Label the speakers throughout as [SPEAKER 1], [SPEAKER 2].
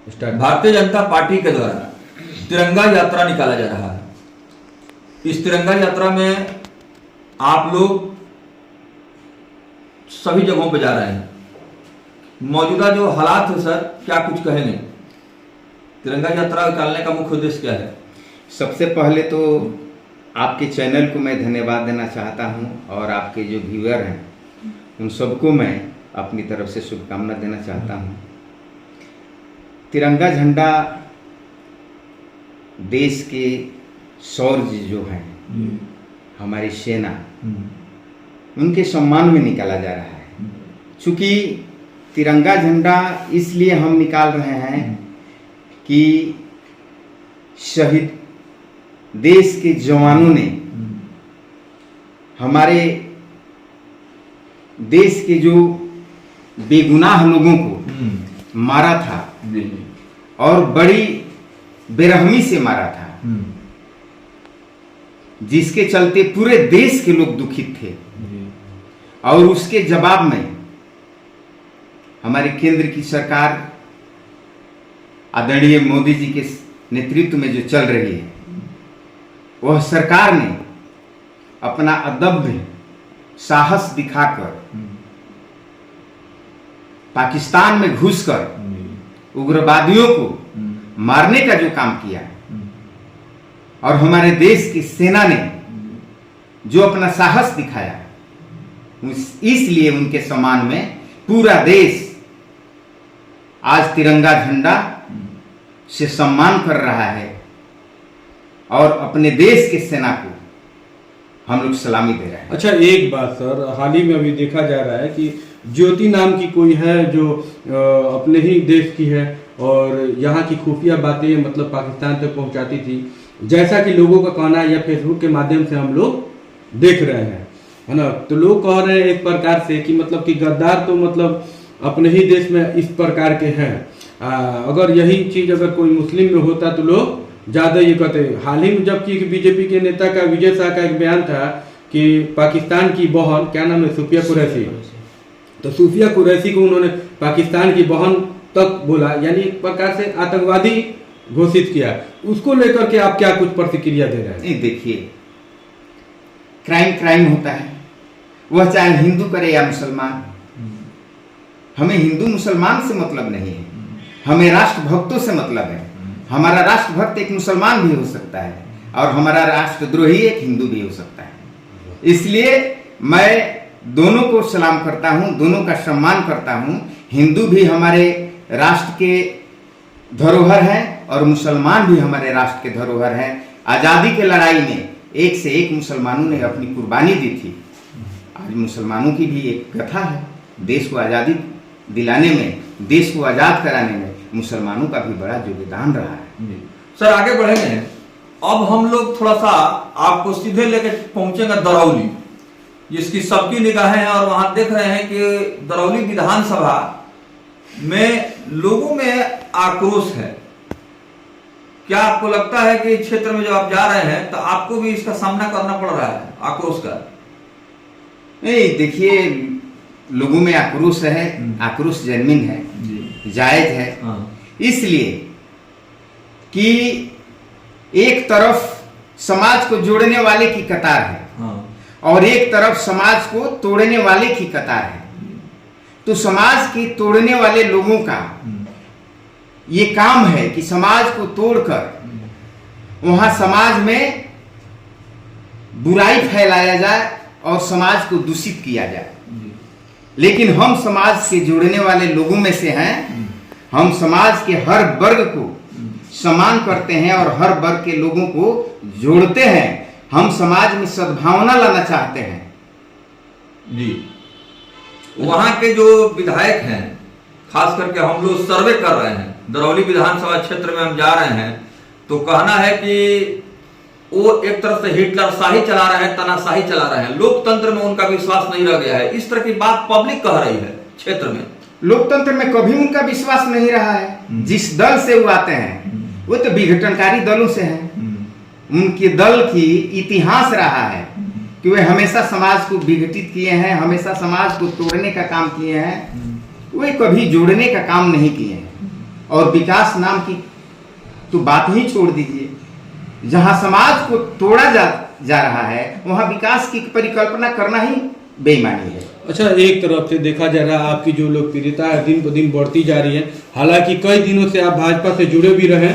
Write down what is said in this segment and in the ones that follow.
[SPEAKER 1] Bharatiya Janata party के द्वारा तिरंगा यात्रा निकाला जा रहा है। इस तिरंगा यात्रा में आप लोग सभी जगहों पर जा रहे हैं। मौजूदा जो हालात है सर, क्या कुछ कहेंगे? तिरंगा यात्रा निकालने का मुख्य उद्देश्य क्या है?
[SPEAKER 2] सबसे पहले तो आपके चैनल को मैं धन्यवाद देना चाहता हूं और आपके जो व्यूअर हैं उन सबको मैं अपनी तरफ से शुभकामना देना चाहता हूं। तिरंगा झंडा देश के शौर्य जो हैं, हमारी सेना, उनके सम्मान में निकाला जा रहा है। चूँकि तिरंगा झंडा इसलिए हम निकाल रहे हैं कि शहीद देश के जवानों ने हमारे देश के जो बेगुनाह लोगों को मारा था और बड़ी बेरहमी से मारा था, जिसके चलते पूरे देश के लोग दुखित थे। और उसके जवाब में हमारे केंद्र की सरकार आदरणीय मोदी जी के नेतृत्व में जो चल रही है, वह सरकार ने अपना अदम्य साहस दिखाकर पाकिस्तान में घुसकर उग्रवादियों को मारने का जो काम किया और हमारे देश की सेना ने जो अपना साहस दिखाया, इसलिए उनके सम्मान में पूरा देश आज तिरंगा झंडा से सम्मान कर रहा है और अपने देश के सेना को हम लोग सलामी दे रहे हैं।
[SPEAKER 3] अच्छा, एक बात सर, हाल ही में अभी देखा जा रहा है कि ज्योति नाम की कोई है जो अपने ही देश की है और यहाँ की खुफिया बातें मतलब पाकिस्तान तक पहुँचाती थी, जैसा कि लोगों का कहना है या फेसबुक के माध्यम से हम लोग देख रहे हैं, है ना। तो लोग कह रहे हैं एक प्रकार से कि मतलब कि गद्दार तो मतलब अपने ही देश में इस प्रकार के हैं। अगर यही चीज़ अगर कोई मुस्लिम में होता तो लोग ज़्यादा ये कहते हैं। हाल ही में जबकि बीजेपी के नेता का विजय शाह का एक बयान था कि पाकिस्तान की बहन, क्या नाम है, सूफिया कुरैशी, तो सूफिया कुरैशी को उन्होंने पाकिस्तान की बहन तक बोला, यानी एक प्रकार से आतंकवादी घोषित किया। उसको लेकर के आप क्या कुछ प्रतिक्रिया दे रहे हैं?
[SPEAKER 2] देखिए, क्राइम क्राइम होता है, वह चाहे हिंदू करे या मुसलमान। हमें हिंदू मुसलमान से मतलब नहीं है, हमें राष्ट्रभक्तों से मतलब है। हमारा राष्ट्रभक्त एक मुसलमान भी हो सकता है और हमारा राष्ट्रद्रोही एक हिंदू भी हो सकता है। इसलिए मैं दोनों को सलाम करता हूं, दोनों का सम्मान करता हूं। हिंदू भी हमारे राष्ट्र के धरोहर हैं और मुसलमान भी हमारे राष्ट्र के धरोहर हैं। आज़ादी के लड़ाई में एक से एक मुसलमानों ने अपनी कुर्बानी दी थी। आज मुसलमानों की भी एक कथा है, देश को आज़ादी दिलाने में, देश को आज़ाद कराने में मुसलमानों का भी बड़ा योगदान रहा है।
[SPEAKER 1] सर आगे बढ़ेंगे। अब हम लोग थोड़ा सा आपको सीधे लेके पहुंचेंगे दरौली, जिसकी सबकी निगाहें हैं और वहां देख रहे हैं कि दरौली विधानसभा में लोगों में आक्रोश है। क्या आपको लगता है कि इस क्षेत्र में जब आप जा रहे हैं तो आपको भी इसका सामना करना पड़ रहा है आक्रोश का?
[SPEAKER 2] नहीं, देखिए, लोगों में आक्रोश है, आक्रोश जेन्युइन है, जायज है। इसलिए कि एक तरफ समाज को जोड़ने वाले की कतार है और एक तरफ समाज को तोड़ने वाले की कतार है। तो समाज के तोड़ने वाले लोगों का ये काम है कि समाज को तोड़कर वहां समाज में बुराई फैलाया जाए और समाज को दूषित किया जाए। लेकिन हम समाज के जोड़ने वाले लोगों में से हैं। हम समाज के हर वर्ग को सम्मान करते हैं और हर वर्ग के लोगों को जोड़ते हैं। हम समाज में सद्भावना लाना चाहते हैं।
[SPEAKER 1] जी, वहां के जो विधायक हैं, खास करके हम लोग सर्वे कर रहे हैं, दरौली विधानसभा क्षेत्र में हम जा रहे हैं, तो कहना है कि वो एक तरफ से हिटलरशाही चला रहे हैं, तानाशाही चला रहे हैं, लोकतंत्र में उनका विश्वास नहीं रह गया है। इस तरह की बात पब्लिक कह रही है क्षेत्र में।
[SPEAKER 2] लोकतंत्र में कभी उनका विश्वास नहीं रहा है। जिस दल से वो आते हैं वो तो विघटनकारी दलों से हैं। उनके दल की इतिहास रहा है कि वे हमेशा समाज को विघटित किए हैं, हमेशा समाज को तोड़ने का काम किए हैं, वे कभी जोड़ने का काम नहीं किए हैं। और विकास नाम की तो बात ही छोड़ दीजिए। जहां समाज को तोड़ा जा रहा है वहां विकास की परिकल्पना करना ही बेईमानी है।
[SPEAKER 3] अच्छा, एक तरफ से देखा जा रहा है आपकी जो लोकप्रियता है दिन ब दिन बढ़ती जा रही है, हालांकि कई दिनों से आप भाजपा से जुड़े भी रहे,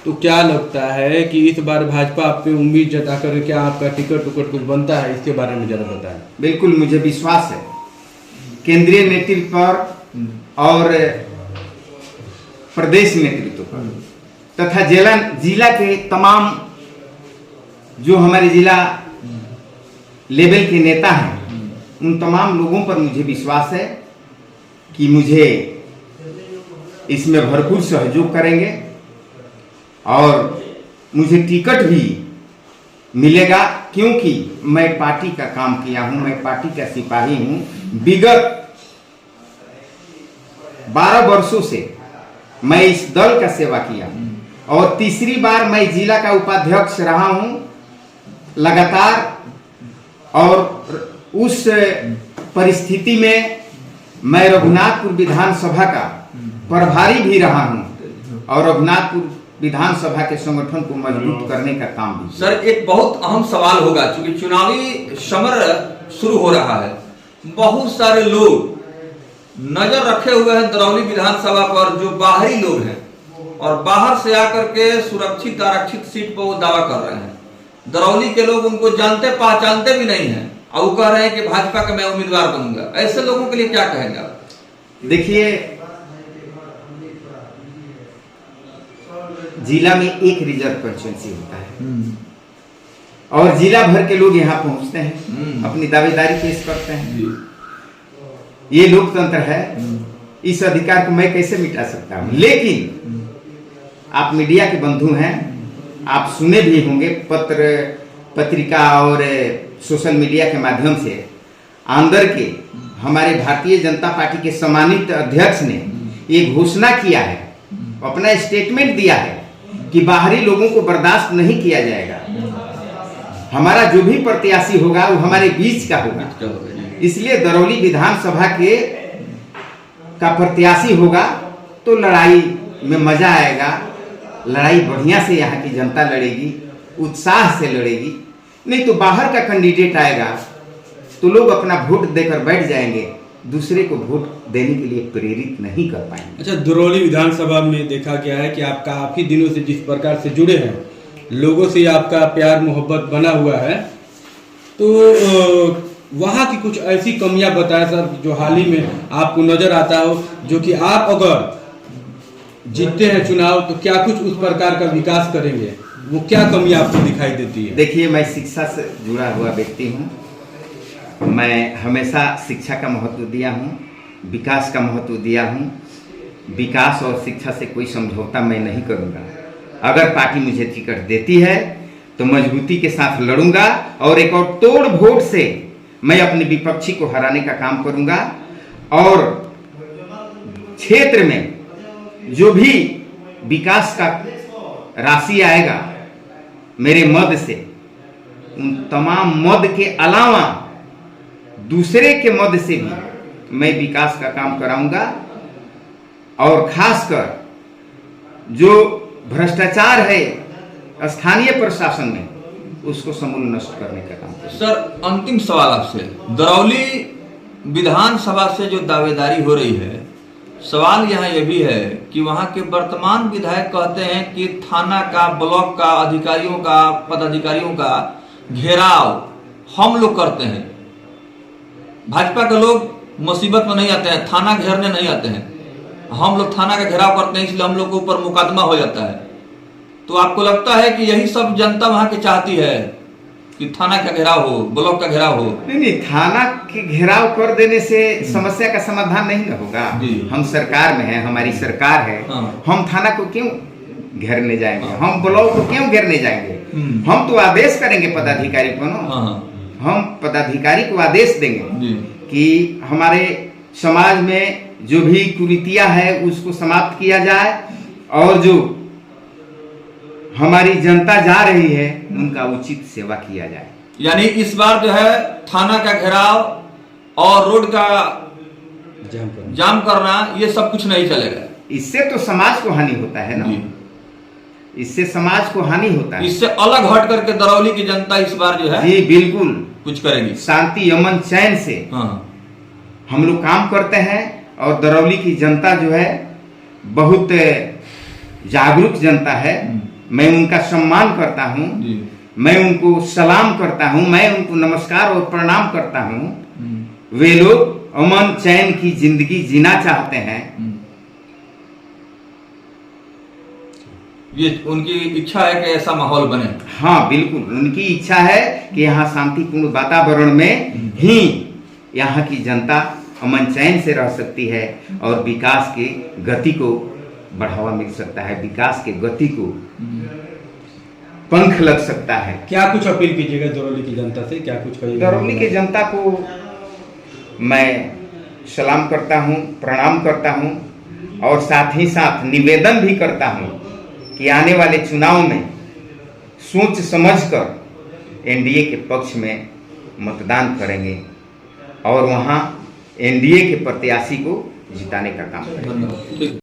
[SPEAKER 3] तो क्या लगता है कि इस बार भाजपा आप पे उम्मीद जता कर क्या आपका टिकट उकट कुछ बनता है, इसके बारे में जरा बताएं।
[SPEAKER 2] बिल्कुल, मुझे विश्वास है केंद्रीय नेतृत्व पर और प्रदेश नेतृत्व पर तथा जिला के तमाम जो हमारे जिला लेवल के नेता हैं उन तमाम लोगों पर मुझे विश्वास है कि मुझे इसमें भरपूर सहयोग करेंगे और मुझे टिकट भी मिलेगा, क्योंकि मैं पार्टी का काम किया हूं, मैं पार्टी का सिपाही हूं। विगत 12 वर्षों से मैं इस दल का सेवा किया हूं और तीसरी बार मैं जिला का उपाध्यक्ष रहा हूं लगातार, और उस परिस्थिति में मैं रघुनाथपुर विधानसभा का प्रभारी भी रहा हूं और रघुनाथपुर विधानसभा के संगठन को मजबूत करने का काम भी।
[SPEAKER 1] सर, एक बहुत अहम सवाल होगा, क्योंकि चुनावी समर शुरू हो रहा है, बहुत सारे लोग नजर रखे हुए हैं दरौली विधानसभा पर, जो बाहरी लोग हैं और बाहर से आकर के सुरक्षित आरक्षित सीट पर वो दावा कर रहे हैं। दरौली के लोग उनको जानते पहचानते भी नहीं हैं और वो कह रहे हैं कि भाजपा का मैं उम्मीदवार बनूंगा। ऐसे लोगों के लिए क्या कहेंगे आप?
[SPEAKER 2] देखिए, जिला में एक रिजर्व कंस्टिट्यूंसी होता है और जिला भर के लोग यहाँ पहुंचते हैं, अपनी दावेदारी पेश करते हैं। ये लोकतंत्र है, इस अधिकार को मैं कैसे मिटा सकता हूं? लेकिन आप मीडिया के बंधु हैं, आप सुने भी होंगे पत्रिका और सोशल मीडिया के माध्यम से अंदर के हमारे भारतीय जनता पार्टी के सम्मानित अध्यक्ष ने ये घोषणा किया है, अपना स्टेटमेंट दिया है कि बाहरी लोगों को बर्दाश्त नहीं किया जाएगा। हमारा जो भी प्रत्याशी होगा वो हमारे बीच का होगा। इसलिए दरौली विधानसभा का प्रत्याशी होगा तो लड़ाई में मजा आएगा, लड़ाई बढ़िया से यहाँ की जनता लड़ेगी, उत्साह से लड़ेगी। नहीं तो बाहर का कैंडिडेट आएगा तो लोग अपना वोट देकर बैठ जाएंगे, दूसरे को वोट देने के लिए प्रेरित नहीं कर पाएंगे।
[SPEAKER 3] अच्छा, दरौली विधानसभा में देखा गया है कि आप काफी दिनों से जिस प्रकार से जुड़े हैं, लोगों से आपका प्यार मोहब्बत बना हुआ है, तो वहाँ की कुछ ऐसी कमियां बताएं सर जो हाल ही में आपको नजर आता हो, जो कि आप अगर जीतते हैं चुनाव तो क्या कुछ उस प्रकार का विकास करेंगे, वो क्या कमियां आपको दिखाई देती है?
[SPEAKER 2] देखिए, मैं शिक्षा से जुड़ा हुआ व्यक्ति हूँ, मैं हमेशा शिक्षा का महत्व दिया हूँ, विकास का महत्व दिया हूँ। विकास और शिक्षा से कोई समझौता मैं नहीं करूँगा। अगर पार्टी मुझे टिकट देती है तो मजबूती के साथ लड़ूंगा और एक और तोड़ वोट से मैं अपने विपक्षी को हराने का काम करूंगा और क्षेत्र में जो भी विकास का राशि आएगा मेरे मद से, उन तमाम मद के अलावा दूसरे के मद से भी मैं विकास का काम कराऊंगा और खासकर जो भ्रष्टाचार है स्थानीय प्रशासन में उसको समूल नष्ट करने का काम करें।
[SPEAKER 1] सर, अंतिम सवाल आपसे, दरौली विधानसभा से जो दावेदारी हो रही है, सवाल यहाँ यह भी है कि वहाँ के वर्तमान विधायक कहते हैं कि थाना का, ब्लॉक का, अधिकारियों का, पदाधिकारियों का घेराव हम लोग करते हैं। भाजपा के लोग मुसीबत में नहीं आते हैं, थाना घेरने नहीं आते हैं, हम लोग थाना का घेराव करते हैं, इसलिए हम लोग के ऊपर मुकदमा हो जाता है। तो आपको लगता है कि यही सब जनता वहां की चाहती है कि थाना का घेराव हो, ब्लॉक का घेराव हो?
[SPEAKER 2] नहीं, थाना के घेराव कर देने से समस्या का समाधान नहीं न होगा। हम सरकार में हैं, हमारी सरकार है, हम थाना को क्यों घेरने जाएंगे, हम ब्लॉक को क्यों घेरने जाएंगे? हम तो आदेश करेंगे पदाधिकारी को ना, हम पदाधिकारी को आदेश देंगे कि हमारे समाज में जो भी कुरीतियां है उसको समाप्त किया जाए और जो हमारी जनता जा रही है उनका उचित सेवा किया जाए।
[SPEAKER 1] यानी इस बार जो है थाना का घेराव और रोड का जाम करना ये सब कुछ नहीं चलेगा।
[SPEAKER 2] इससे तो समाज को हानि होता है ना,
[SPEAKER 1] जी।
[SPEAKER 2] इससे समाज को हानि होता है।
[SPEAKER 1] इससे अलग हट करके दरौली की जनता इस बार जो है
[SPEAKER 2] जी बिल्कुल
[SPEAKER 1] कुछ करेगी।
[SPEAKER 2] शांति अमन चैन से
[SPEAKER 1] हाँ
[SPEAKER 2] हम लोग काम करते हैं, और दरौली की जनता जो है बहुत जागरूक जनता है। मैं उनका सम्मान करता हूँ,
[SPEAKER 1] जी।
[SPEAKER 2] मैं उनको सलाम करता हूँ, मैं उनको नमस्कार और प्रणाम करता हूँ। वे लोग अमन चैन की जिंदगी जीना चाहते हैं।
[SPEAKER 1] ये उनकी इच्छा है कि ऐसा माहौल बने।
[SPEAKER 2] हाँ बिल्कुल, उनकी इच्छा है कि यहाँ शांतिपूर्ण वातावरण में ही यहाँ की जनता अमन चैन से रह सकती है, और विकास की गति को बढ़ावा मिल सकता है, विकास की गति को पंख लग सकता है।
[SPEAKER 3] क्या कुछ अपील कीजिएगा दरौली की जनता से, क्या कुछ कहिएगा?
[SPEAKER 2] दरौली की जनता को मैं सलाम करता हूँ, प्रणाम करता हूँ, और साथ ही साथ निवेदन भी करता हूँ कि आने वाले चुनाव में सोच समझकर एनडीए के पक्ष में मतदान करेंगे, और वहाँ एनडीए के प्रत्याशी को जिताने का काम करेंगे।
[SPEAKER 1] ठीक।